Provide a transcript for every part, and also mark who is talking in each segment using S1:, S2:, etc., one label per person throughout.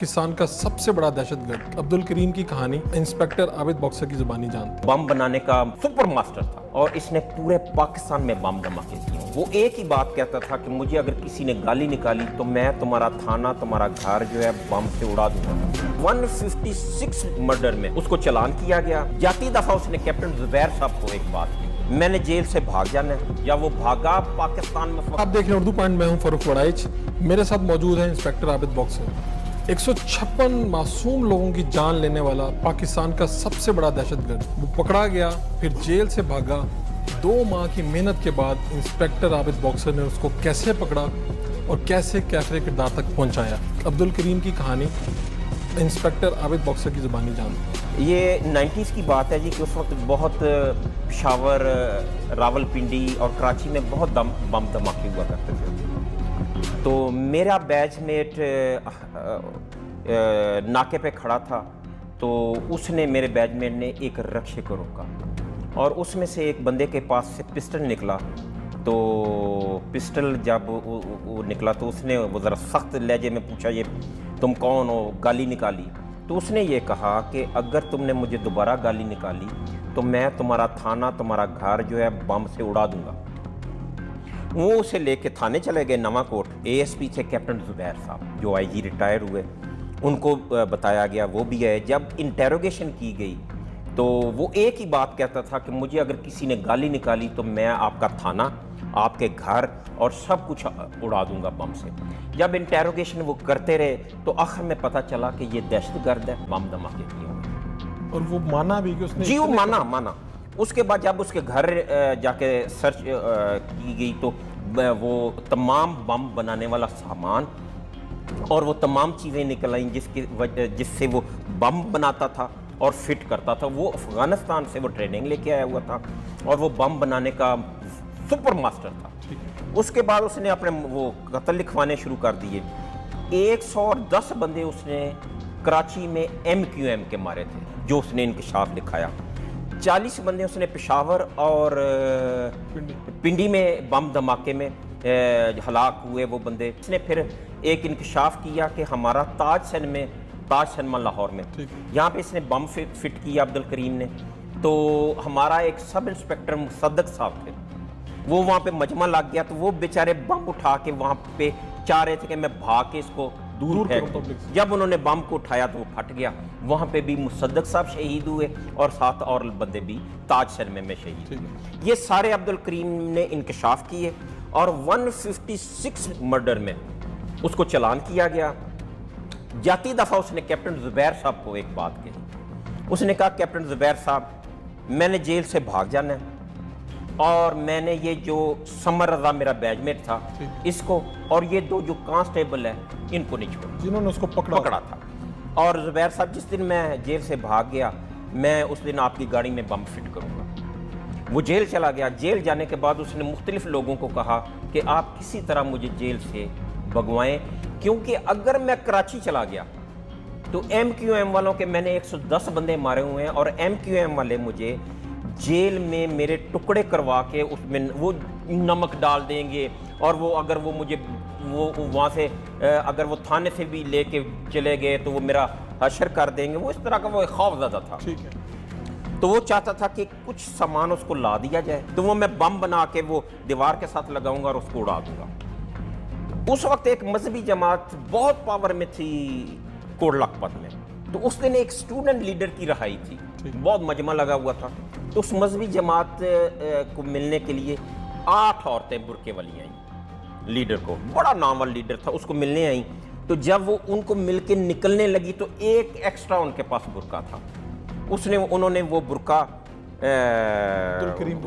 S1: पाकिस्तान का सबसे बड़ा दहशतगर्द अब्दुल करीम की कहानी इंस्पेक्टर आबिद बॉक्सर की जुबानी जानते।
S2: बम बनाने का सुपर मास्टर था और इसने पूरे पाकिस्तान में बम धमाके किए। वो एक ही बात कहता था कि मुझे अगर किसी ने गाली निकाली तो मैं तुम्हारा थाना, तुम्हारा घर जो है बम से उड़ा दूंगा। 156 मर्डर में उसको चालान किया गया। जाती दफा उसने कैप्टन जुबैर साहब को एक बात की, मैंने जेल से भाग जाना है, या वो भागा पाकिस्तान में।
S1: आप देख रहे हैं उर्दू पॉइंट, मैं हूं फरूख वड़ाइच। मेरे साथ मौजूद है इंस्पेक्टर आबिद बॉक्सर। 156 मासूम लोगों की जान लेने वाला पाकिस्तान का सबसे बड़ा दहशतगर्द। वो पकड़ा गया, फिर जेल से भागा। 2 माह की मेहनत के बाद इंस्पेक्टर आबिद बॉक्सर ने उसको कैसे पकड़ा और कैसे कैफरे किरदार तक पहुंचाया। अब्दुल करीम की कहानी इंस्पेक्टर आबिद बॉक्सर की ज़ुबानी जानते।
S2: ये 90s की बात है जी कि उस वक्त बहुत पेशावर, रावलपिंडी और कराची में बहुत बम धमाके हुआ करते थे। तो मेरा बैचमेट नाके पे खड़ा था, तो उसने, मेरे बैचमेट ने एक रक्षे को रोका और उसमें से एक बंदे के पास से पिस्टल निकला। तो पिस्टल जब वो निकला तो उसने वो ज़रा सख्त लहजे में पूछा, ये तुम कौन हो, गाली निकाली। तो उसने ये कहा कि अगर तुमने मुझे दोबारा गाली निकाली तो मैं तुम्हारा थाना, तुम्हारा घर जो है बम से उड़ा दूंगा। वो उसे लेके थाने चले गए नवाकोट। एएसपी थे कैप्टन जुबैर साहब, जो आईजी रिटायर हुए, उनको बताया गया, वो भी आए। जब इंटेरोगेशन की गई तो वो एक ही बात कहता था कि मुझे अगर किसी ने गाली निकाली तो मैं आपका थाना, आपके घर और सब कुछ उड़ा दूंगा बम से। जब इंटेरोगेशन वो करते रहे तो आखिर में पता चला कि ये दहशतगर्द है, बम धमाके किए होंगे।
S1: और वो माना भी कि उसने
S2: जी, वो माना। उसके बाद जब उसके घर जाके सर्च की गई तो वो तमाम बम बनाने वाला सामान और वो तमाम चीज़ें निकल आई जिससे वो बम बनाता था और फिट करता था। वो अफ़गानिस्तान से वो ट्रेनिंग लेके आया हुआ था और वो बम बनाने का सुपर मास्टर था। उसके बाद उसने अपने वो कत्ल लिखवाने शुरू कर दिए। 110 बंदे उसने कराची में MQM के मारे थे, जो उसने इंकशाफ लिखाया। 40 बंदे उसने पेशावर और पिंडी में बम धमाके में हलाक हुए वो बंदे। इसने फिर एक इंकशाफ किया कि हमारा ताज सिनेमा लाहौर में, यहाँ पे इसने बम फिट किया अब्दुल करीम ने। तो हमारा एक सब इंस्पेक्टर मुसद्दक साहब थे, वो वहाँ पे मजमा लग गया, तो वो बेचारे बम उठा के वहाँ पे चाह रहे थे कि मैं भाग के इसको दूर फेंक। जब उन्होंने बम को उठाया तो वो फट गया। वहाँ पे भी मुसद्दक साहब शहीद हुए और 7 और बंदे भी ताज सिनेमा में शहीद। ये सारे अब्दुल करीम ने इंकशाफ किए और 156 मर्डर में उसको चालान किया गया। जाती दफ़ा उसने कैप्टन जुबैर साहब को एक बात कही। उसने कहा, कैप्टन जुबैर साहब, मैंने जेल से भाग जाना है और मैंने ये जो समर रजा मेरा बैचमेट था, इसको और ये 2 जो कांस्टेबल है इनको नहीं छोड़ा,
S1: जिन्होंने उसको पकड़ा
S2: था। और जुबैर साहब, जिस दिन मैं जेल से भाग गया, मैं उस दिन आपकी गाड़ी में बम फिट करूँगा। वो जेल चला गया। जेल जाने के बाद उसने मुख्तलिफ लोगों को कहा कि आप किसी तरह मुझे जेल से भगवाएं, क्योंकि अगर मैं कराची चला गया तो MQM वालों के मैंने 110 बंदे मारे हुए हैं और MQM वाले मुझे जेल में मेरे टुकड़े करवा के उसमें वो नमक डाल देंगे और वो अगर वो मुझे वो वहाँ से अगर वो थाने से भी लेके चले गए तो वो मेरा हशर कर देंगे। वो इस तरह का वो खौफज़दा था।
S1: ठीक है।
S2: तो वो चाहता था कि कुछ सामान उसको ला दिया जाए, तो वो मैं बम बना के वो दीवार के साथ लगाऊंगा और उसको उड़ा दूंगा। उस वक्त एक मजहबी जमात बहुत पावर में थी कोट लखपत में, तो उस दिन एक स्टूडेंट लीडर की रहाई थी, बहुत मजमा लगा हुआ था। तो उस मजहबी जमात को मिलने के लिए 8 औरतें बुरके वाली आई। लीडर को, बड़ा नामवर लीडर था, उसको मिलने आई। तो जब वो उनको मिलके निकलने लगी तो एक एक्स्ट्रा उनके पास बुरका था। उन्होंने वो बुरका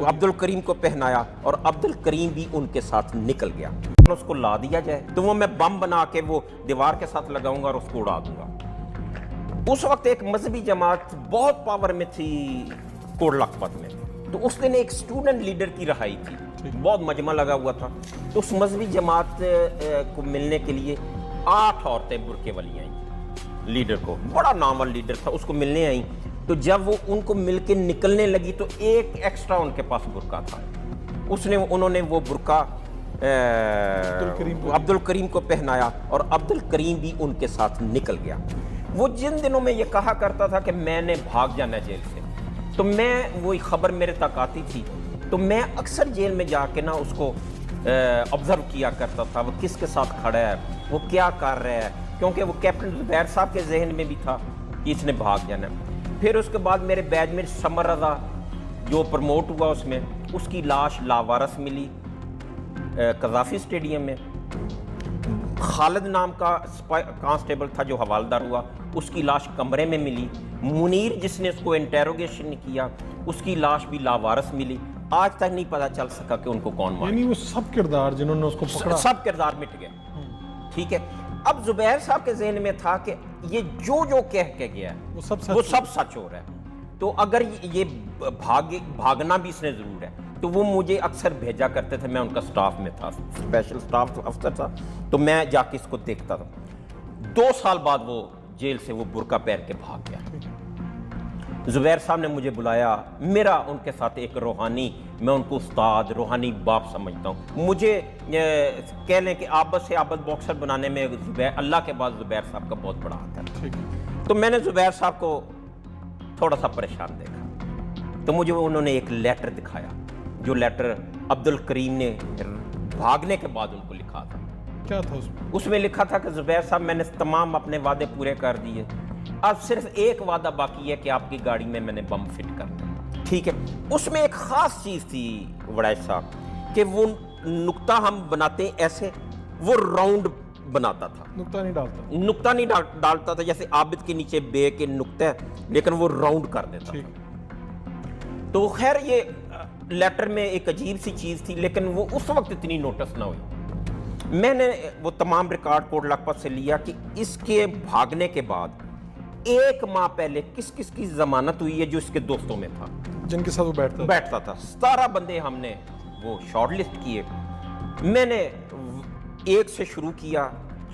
S2: अब्दुल करीम को पहनाया और अब्दुल करीम भी उनके साथ निकल गया। उसको ला दिया जाए तो वो मैं बम बना के वो दीवार के साथ लगाऊंगा और उसको उड़ा दूंगा। उस वक्त एक मजहबी जमात बहुत पावर में थी कोट लखपत में, तो उस दिन एक स्टूडेंट लीडर की रहाई थी, बहुत मजमा लगा हुआ था। तो उस मजहबी जमात को मिलने के लिए 8 औरतें बुरके वाली आई। लीडर को, बड़ा नामवर लीडर था, उसको मिलने आई। तो जब वो उनको मिलके निकलने लगी तो एक एक्स्ट्रा उनके पास बुरका था। उन्होंने वो बुरका अब्दुल करीम को पहनाया और अब्दुल करीम भी उनके साथ निकल गया। वो जिन दिनों में ये कहा करता था कि मैंने भाग जाना जेल से, तो मैं वही खबर मेरे तक आती थी तो मैं अक्सर जेल में जाके ना उसको ऑब्जर्व किया करता था, वो किसके साथ खड़ा है, वो क्या कर रहा है, क्योंकि वो कैप्टन ज़ुबैर साहब के जहन में भी था कि इसने भाग जाना। फिर उसके बाद मेरे बैचमेट समर रज़ा जो प्रमोट हुआ उसमें, उसकी लाश लावारस मिली कज़ाफ़ी स्टेडियम में। खालिद नाम का कांस्टेबल था जो हवालदार हुआ, उसकी लाश कमरे में मिली। मुनीर जिसने उसको इंटेरोगेशन किया, उसकी लाश भी लावारस मिली। आज तक नहीं पता चल सका कि उनको कौन मारा।
S1: यानी वो सब किरदार जिन्होंने उसको पकड़ा,
S2: सब किरदार मिट गए। ठीक है, अब ज़ुबैर साहब के जहन में था कि ये जो जो कह के गया है वो सब सच हो रहा है, तो अगर ये भागना भी इसने ज़रूर है। तो वो मुझे अक्सर भेजा करते थे, मैं उनका स्टाफ में था, स्पेशल स्टाफ अफसर था, तो मैं जाके इसको देखता था। 2 साल बाद वो जेल से वो बुर्का पहन के भाग गया। ज़ुबैर साहब ने मुझे बुलाया, मेरा उनके साथ एक रूहानी, मैं उनको उस्ताद रूहानी बाप समझता हूँ। मुझे कह लें कि आबद से आबद बॉक्सर बनाने में ज़ुबैर, अल्लाह के बाद ज़ुबैर साहब का बहुत बड़ा हाथ है। तो मैंने ज़ुबैर साहब को थोड़ा सा परेशान देखा, तो मुझे उन्होंने एक लेटर दिखाया, जो लेटर अब्दुल करीम ने भागने के बाद उनको लिखा था।
S1: क्या था उसमें?
S2: उसमें लिखा था कि ज़ुबैर साहब मैंने तमाम अपने वादे पूरे कर दिए, अब सिर्फ एक वादा बाकी है कि आपकी गाड़ी में मैंने बम फिट करना। ठीक है, उसमें एक ख़ास चीज़ थी वड़ाइश साहब कि वो नुक्ता हम बनाते ऐसे, वो राउंड बनाता था,
S1: नुक्ता नहीं
S2: डालता था जैसे आबिद के नीचे बे के नुक्ता है, लेकिन वो राउंड कर देता था। तो खैर ये लेटर में एक अजीब सी चीज़ थी, लेकिन वो उस वक्त इतनी नोटिस ना हुई। मैंने वो तमाम रिकॉर्ड कोड लखपत से लिया कि इसके भागने के बाद 1 माह पहले किस किस की जमानत हुई है जो इसके दोस्तों में था,
S1: जिनके साथ वो बैठता
S2: था। 17 बंदे हमने वो शॉर्ट लिस्ट किए। मैंने 1 से शुरू किया,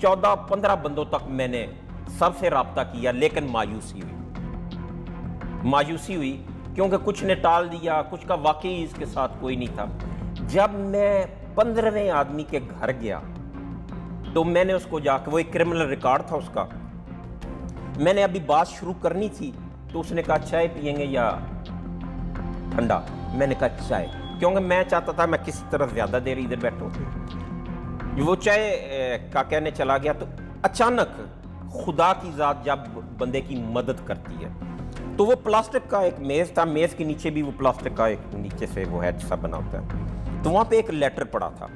S2: 14-15 बंदों तक मैंने सबसे रब्ता किया, लेकिन मायूसी हुई क्योंकि कुछ ने टाल दिया, कुछ का वाकई इसके साथ कोई नहीं था। जब मैं 15वें आदमी के घर गया तो मैंने उसको जाकर, वो एक क्रिमिनल रिकॉर्ड था उसका, मैंने अभी बात शुरू करनी थी तो उसने कहा चाय पियेंगे या ठंडा। मैंने कहा चाय, क्योंकि मैं चाहता था मैं किसी तरह ज़्यादा देर इधर बैठूं। वो चाय का कहने चला गया तो अचानक खुदा की ज़ात जब बंदे की मदद करती है, तो वो प्लास्टिक का एक मेज़ था, मेज़ के नीचे भी वो प्लास्टिक का एक नीचे से वो हेड सा बना होता है, तो वहाँ पे एक लेटर पड़ा था।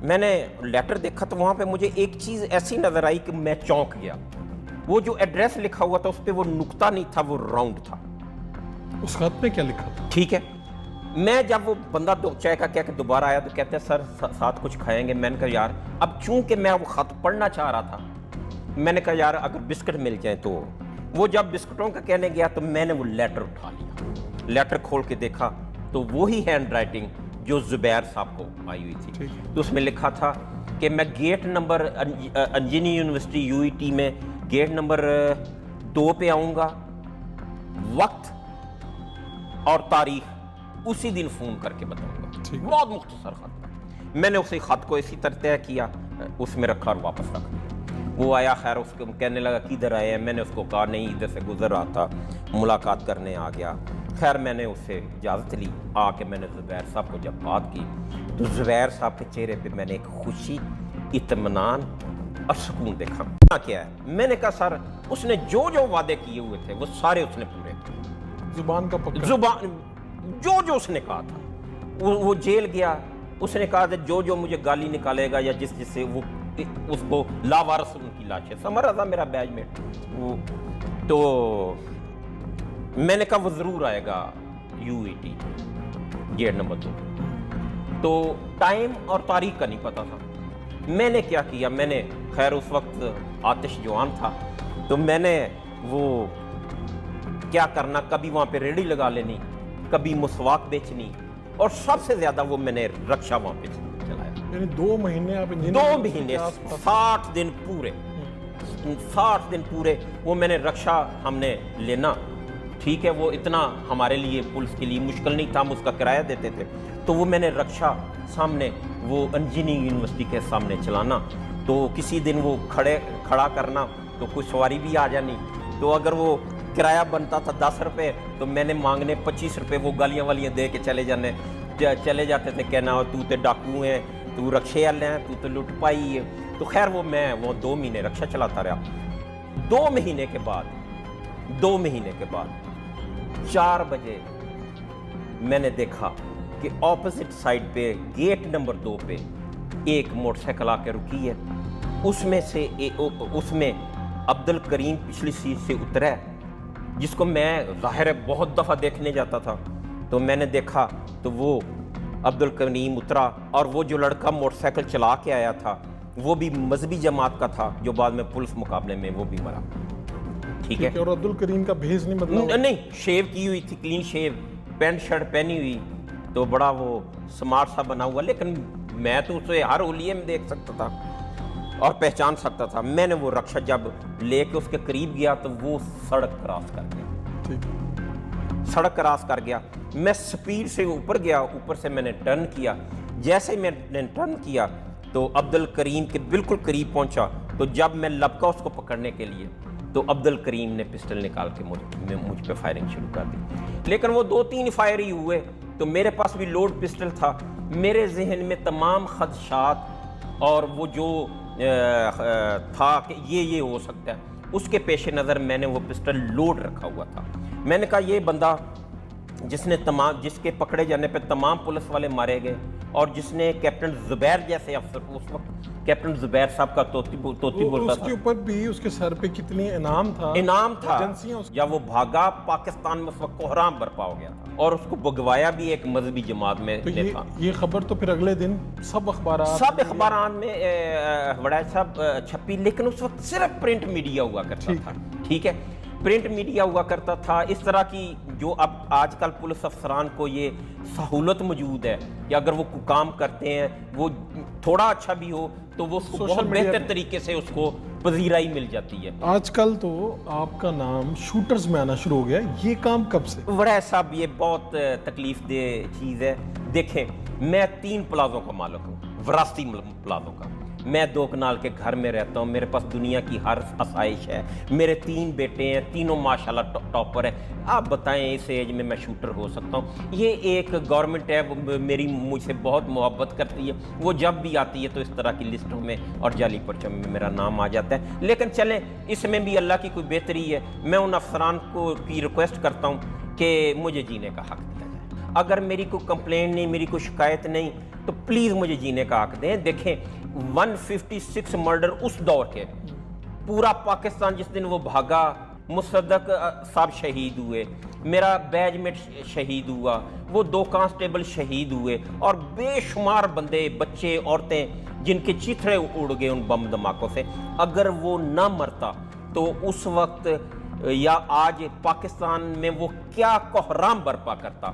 S2: मैंने लेटर देखा तो वहाँ पे मुझे एक चीज़ ऐसी नज़र आई कि मैं चौंक गया। वो जो एड्रेस लिखा हुआ था उस पर वो नुक्ता नहीं था, वो राउंड था।
S1: उस खत में क्या लिखा था?
S2: ठीक है, मैं जब वो बंदा चाय का कह के दोबारा आया तो कहते हैं सर साथ कुछ खाएंगे। मैंने कहा यार, अब चूंकि मैं वो खत पढ़ना चाह रहा था, मैंने कहा यार अगर बिस्किट मिल जाए तो। वो जब बिस्कुटों का कहने गया तो मैंने वो लेटर उठा लिया, लेटर खोल के देखा तो वही हैंड राइटिंग जो ज़ुबैर साहब को आई हुई थी। तो उसमें लिखा था कि मैं gate number engineering university UET में गेट नंबर 2 पे आऊँगा, वक्त और तारीख उसी दिन फ़ोन करके बताऊँगा। बहुत मुख्तसर खत था। मैंने उसी खत को इसी तरह तय किया, उसमें रखा और वापस रख दिया। वो आया, खैर उसको कहने लगा किधर आए हैं, मैंने उसको कहा नहीं इधर से गुजर रहा था, मुलाकात करने आ गया। खैर मैंने उससे इजाज़त ली, आके मैंने ज़ुबैर साहब को जब बात की तो ज़ुबैर साहब के चेहरे पे मैंने एक खुशी, इत्मीनान और सुकून देखा। क्या है, मैंने कहा सर उसने जो जो वादे किए हुए थे वो सारे उसने पूरे किए,
S1: जुबान का पक्का,
S2: जुबान जो जो उसने कहा था। वो जेल गया, उसने कहा था जो जो मुझे गाली निकालेगा या जिससे वो उसको लावारस उनकी लाश है। समर रज़ा मेरा बैचमेट, वो तो मैंने कहा वो ज़रूर आएगा UET गेट नंबर 2। तो टाइम और तारीख का नहीं पता था। मैंने क्या किया, मैंने खैर उस वक्त आतिश जवान था, तो मैंने वो क्या करना, कभी वहाँ पे रेडी लगा लेनी, कभी मुसवाक बेचनी, और सबसे ज़्यादा वो मैंने रक्षा वहाँ पे चलाया।
S1: यानी 2 महीने आप
S2: 2 महीने 60 दिन पूरे, 60 दिन पूरे वो मैंने रक्षा हमने लेना ٹھیک ہے وہ اتنا ہمارے لیے پولیس کے لیے مشکل نہیں تھا، ہم اس کا کرایہ دیتے تھے، تو وہ میں نے رکشا سامنے وہ انجینئرنگ یونیورسٹی کے سامنے چلانا، تو کسی دن وہ کھڑا کرنا تو کوئی سواری بھی آ جانی، تو اگر وہ کرایہ بنتا تھا 10 روپے تو میں نے مانگنے 25 روپے، وہ گالیاں والیاں دے کے چلے جاتے تھے، کہنا تو تے ڈاکو ہیں، تو رکشے والے ہیں، تو تے لٹ پائی ہے۔ تو خیر میں 2 مہینے رکشا چلاتا رہا۔ 2 مہینے کے بعد 4 بجے میں نے دیکھا کہ اپوزٹ سائڈ پہ گیٹ نمبر 2 پہ ایک موٹر سائیکل آ کے رکی ہے، اس میں عبد الکریم پچھلی سیٹ سے اترا ہے، جس کو میں ظاہر ہے بہت دفعہ دیکھنے جاتا تھا، تو میں نے دیکھا تو وہ عبد الکریم اترا، اور وہ جو لڑکا موٹر سائیکل چلا کے آیا تھا وہ بھی مذہبی جماعت کا تھا، جو بعد میں پولیس مقابلے میں وہ بھی مرا۔ ٹھیک ہے،
S1: اور عبد الکریم کا بھیس نہیں بدلا؟
S2: نہیں، شیو کی ہوئی تھی، کلین شیو، پینٹ شرٹ پہنی ہوئی، تو بڑا وہ سمارٹ سا بنا ہوا، لیکن میں تو اسے ہر ہولیے میں دیکھ سکتا تھا اور پہچان سکتا تھا۔ میں نے وہ رکشا جب لے کے اس کے قریب گیا تو وہ سڑک کراس کر گیا، سڑک کراس کر گیا، میں سپیڈ سے اوپر گیا، اوپر سے میں نے ٹرن کیا، جیسے میں نے ٹرن کیا تو عبد الکریم کے بالکل قریب پہنچا، تو جب میں لپکا اس کو پکڑنے کے لیے تو عبد الکریم نے پسٹل نکال کے مجھ پہ فائرنگ شروع کر دی، لیکن وہ 2-3 فائر ہی ہوئے، تو میرے پاس بھی لوڈ پسٹل تھا، میرے ذہن میں تمام خدشات اور وہ جو تھا کہ یہ ہو سکتا ہے، اس کے پیش نظر میں نے وہ پسٹل لوڈ رکھا ہوا تھا۔ میں نے کہا یہ بندہ جس کے پکڑے جانے پہ تمام پولیس والے مارے گئے، اور جس نے کیپٹن زبیر جیسے افسر، اس وقت کیپٹن زبیر صاحب کا توتی بولتا تھا،
S1: اس کے اوپر بھی اس کے سر پہ کتنی انعام تھا،
S2: جب وہ بھاگا پاکستان میں اس وقت کوحرام برپا ہو گیا تھا، اور اس کو بگوایا بھی ایک مذہبی جماعت میں تھا۔
S1: یہ خبر تو پھر اگلے دن سب اخبارات
S2: میں وڑائچ صاحب چھپی، لیکن اس وقت صرف پرنٹ میڈیا ہوا کرتا تھا، ٹھیک ہے، پرنٹ میڈیا ہوا کرتا تھا۔ اس طرح کی جو اب آج کل پولیس افسران کو یہ سہولت موجود ہے کہ اگر وہ کام کرتے ہیں، وہ تھوڑا اچھا بھی ہو تو وہ بہت بہتر طریقے سے اس کو پذیرائی مل جاتی ہے۔
S1: آج کل تو آپ کا نام شوٹرز میں آنا شروع ہو گیا، یہ کام کب سے؟
S2: وڑائچ صاحب یہ بہت تکلیف دہ چیز ہے۔ دیکھیں میں 3 پلازوں کا مالک ہوں، وراثتی پلازوں کا، میں 2 کنال کے گھر میں رہتا ہوں، میرے پاس دنیا کی ہر آسائش ہے، میرے 3 بیٹے ہیں، تینوں ماشاءاللہ ٹاپر ہیں۔ آپ بتائیں اس ایج میں میں شوٹر ہو سکتا ہوں؟ یہ ایک گورنمنٹ ہے، وہ مجھ سے بہت محبت کرتی ہے، وہ جب بھی آتی ہے تو اس طرح کی لسٹوں میں اور جعلی پرچم میں میرا نام آ جاتا ہے۔ لیکن چلیں اس میں بھی اللہ کی کوئی بہتری ہے، میں ان افسران کی ریکویسٹ کرتا ہوں کہ مجھے جینے کا حق دیا جائے۔ اگر میری کوئی کمپلین نہیں، میری کوئی شکایت نہیں، تو پلیز مجھے جینے کا حق دیں۔ دیکھیں 156 مرڈر اس دور کے، پورا پاکستان جس دن وہ بھاگا، مصدق صاحب شہید ہوئے، میرا بیچ میٹ شہید ہوا، وہ 2 کانسٹیبل شہید ہوئے، اور بے شمار بندے، بچے، عورتیں جن کے چتھڑے اڑ گئے ان بم دھماکوں سے۔ اگر وہ نہ مرتا تو اس وقت یا آج پاکستان میں وہ کیا کوحرام برپا کرتا۔